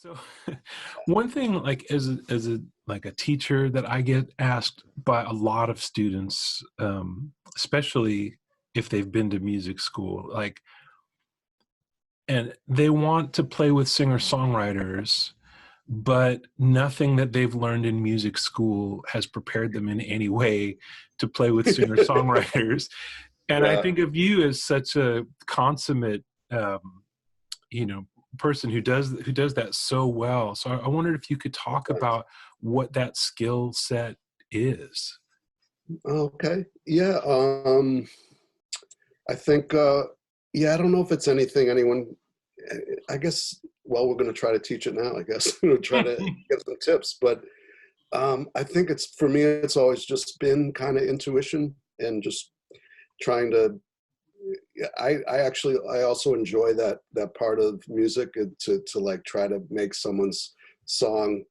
So one thing, like as a like a teacher, that I get asked by a lot of students, especially if they've been to music school, like, and they want to play with singer-songwriters, but nothing that they've learned in music school has prepared them in any way to play with singer-songwriters. And I Yeah, think of you as such a consummate, um, you know, person who does that so well. So I wondered if you could talk thanks. about what that skill set is. Okay. Yeah, I think, yeah, I don't know if it's anything anyone, I guess, well, we're going to try to teach it now, I guess. We'll try to get some tips. But I think it's, for me, it's always just been kind of intuition and just trying to, yeah, I actually, I also enjoy that part of music, to like try to make someone's song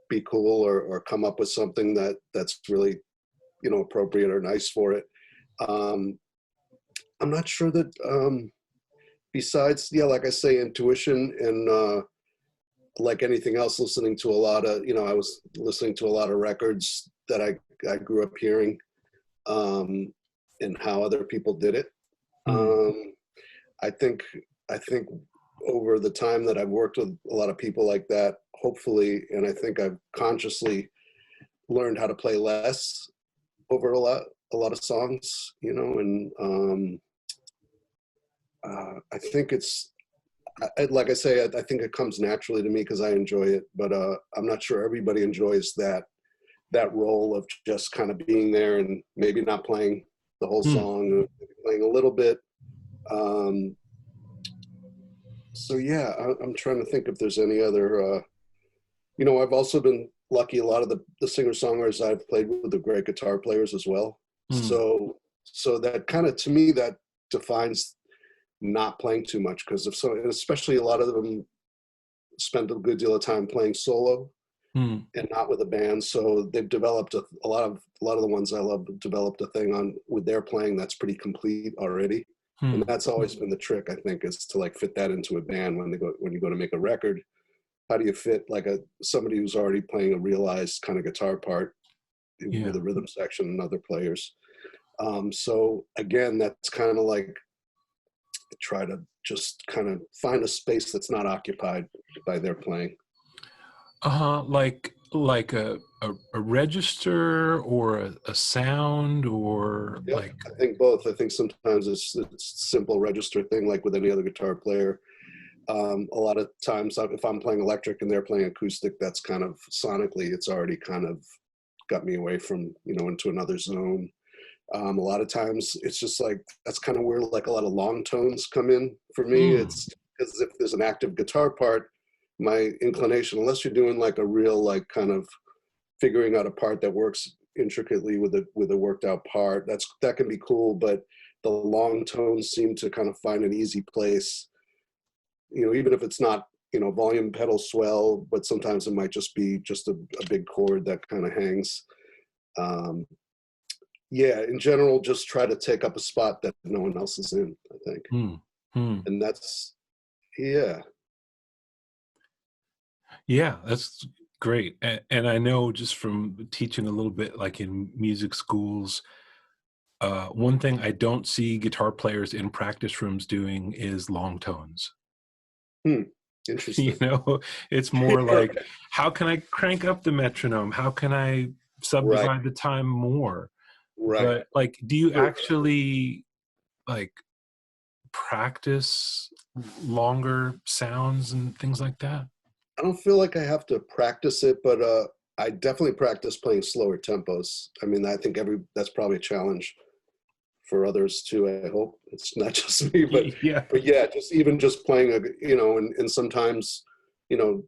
be cool, or come up with something that's really, appropriate or nice for it. Um, I'm not sure that, besides, yeah, like I say, intuition and, like anything else, listening to a lot of, I was listening to a lot of records that I grew up hearing, um, and how other people did it. Mm. Um, I think, I think over the time that I've worked with a lot of people like that, hopefully, and I think I've consciously learned how to play less over a lot of songs, and I think it's, like I say, I think it comes naturally to me because I enjoy it, but I'm not sure everybody enjoys that role of just kind of being there and maybe not playing the whole Mm. song, or maybe playing a little bit. Um, so yeah, I'm trying to think if there's any other. I've also been lucky. A lot of the singer-songwriters I've played with are great guitar players as well. Mm. So that kind of, to me, that defines not playing too much, because if so, and especially a lot of them spend a good deal of time playing solo Mm. and not with a band. So they've developed a lot of the ones I love developed a thing on with their playing that's pretty complete already. And Mm. that's always been the trick, I think, is to like fit that into a band when you go to make a record. How do you fit like somebody who's already playing a realized kind of guitar part with Yeah. a rhythm section and other players? So again, that's kind of like try to just kind of find a space that's not occupied by their playing. Like a register or a sound or Yeah, like. I think both. I think sometimes it's simple register thing like with any other guitar player. A lot of times, if I'm playing electric and they're playing acoustic, that's kind of sonically, it's already kind of got me away from, into another zone. A lot of times it's just like, that's kind of where like a lot of long tones come in for me. Mm. It's because if there's an active guitar part, my inclination, unless you're doing like a real, like kind of figuring out a part that works intricately with a worked out part, that can be cool. But the long tones seem to kind of find an easy place, even if it's not, volume pedal swell, but sometimes it might just be just a big chord that kind of hangs. Um, yeah, in general, just try to take up a spot that no one else is in, I think. Mm. Mm. And that's, yeah. Yeah, that's great. And I know just from teaching a little bit, like in music schools, one thing I don't see guitar players in practice rooms doing is long tones. Hmm. You Interesting. know, it's more like, how can I crank up the metronome? How can I Right, subdivide the time more? right. But like, do you True. actually like practice longer sounds and things like that? I don't feel like I have to practice it, but I definitely practice playing slower tempos. I mean, I think that's probably a challenge for others too. I hope it's not just me, Yeah. but yeah, just playing and sometimes, you know,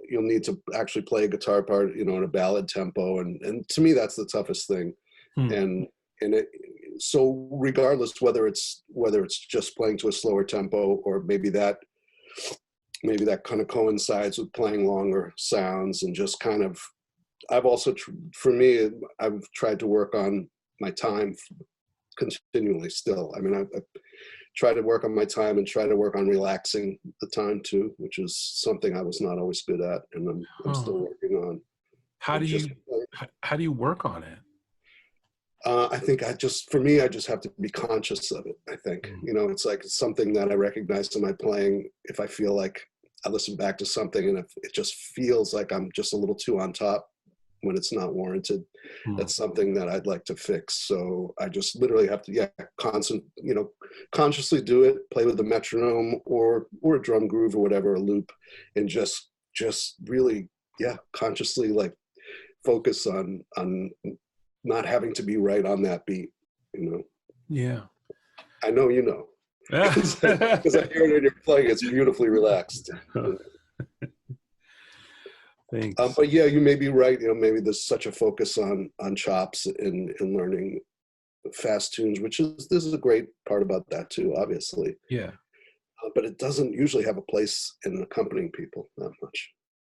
you'll need to actually play a guitar part, in a ballad tempo, and to me that's the toughest thing. Hmm. And it, so regardless whether it's just playing to a slower tempo, or maybe that kind of coincides with playing longer sounds, and just kind of, I've also for me, I've tried to work on my time continually still. I mean, I try to work on my time and try to work on relaxing the time too, which is something I was not always good at, and I'm still Oh, working on. how do Just you how do you work on it? I think for me, I just have to be conscious of it. I think, Mm. you know, it's like it's something that I recognize in my playing. If I feel like I listen back to something and if it just feels like I'm just a little too on top when it's not warranted, Mm. that's something that I'd like to fix. So I just literally have to, yeah, consciously do it, play with the metronome or a drum groove or whatever, a loop, and just really, yeah, consciously like focus on not having to be right on that beat, you know. Yeah. I know you know, because I hear it in your playing. It's beautifully relaxed. Thanks. But yeah, you may be right. You know, maybe there's such a focus on chops and learning fast tunes, which is this is a great part about that too, obviously. Yeah. But it doesn't usually have a place in accompanying people that much.